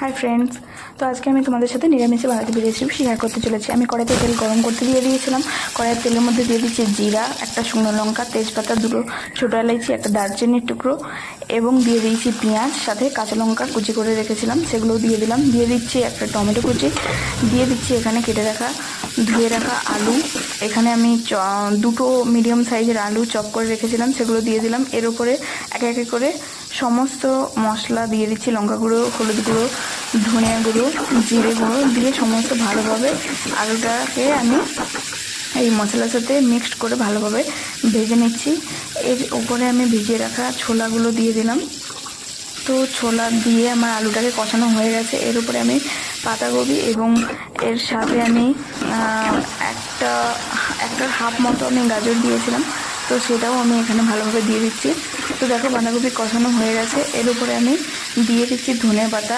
Hi friends, তো আজকে আমি তোমাদের সাথে নিরামিষে বানাতে রেসিপি শেয়ার করতে চলেছি। আমি কড়াইতে তেল গরম করতে দিয়ে দিয়েছিলাম। কড়াইয়ের তেলের মধ্যে দিয়ে দিচ্ছি জিরা, একটা শুকনো লঙ্কা, তেজপাতা, দুটো ছোটো এলাইচি, একটা দারচিনির টুকরো এবং দিয়ে দিয়েছি পেঁয়াজ, সাথে কাঁচা লঙ্কা কুচি করে রেখেছিলাম সেগুলোও দিয়ে দিলাম। দিয়ে দিচ্ছি একটা টমেটো কুচি, দিয়ে দিচ্ছি এখানে কেটে রাখা ধুয়ে রাখা আলু। এখানে আমি দুটো মিডিয়াম সাইজের আলু চপ করে রেখেছিলাম সেগুলো দিয়ে দিলাম। এর উপরে একে একে করে সমস্ত মশলা দিয়ে দিচ্ছি, লঙ্কা গুঁড়ো, হলুদ গুঁড়ো, ধনিয়া গুঁড়ো, জিরে গুঁড়ো দিয়ে সমস্ত ভালোভাবে আলুটাকে আমি এই মশলার সাথে মিক্সড করে ভালোভাবে ভেজে নিচ্ছি। এর উপরে আমি ভিজিয়ে রাখা ছোলাগুলো দিয়ে দিলাম। তো ছোলা দিয়ে আমার আলুটাকে কষানো হয়ে গেছে। এর উপরে আমি পাতাকপি এবং এর সাথে আমি একটা হাফ মতো আমি গাজর দিয়েছিলাম, তো সেটাও আমি এখানে ভালোভাবে দিয়ে দিচ্ছি। তো দেখো বাঁধাকপি কষানো হয়ে গেছে। এর উপরে আমি দিয়ে দিচ্ছি ধনে পাতা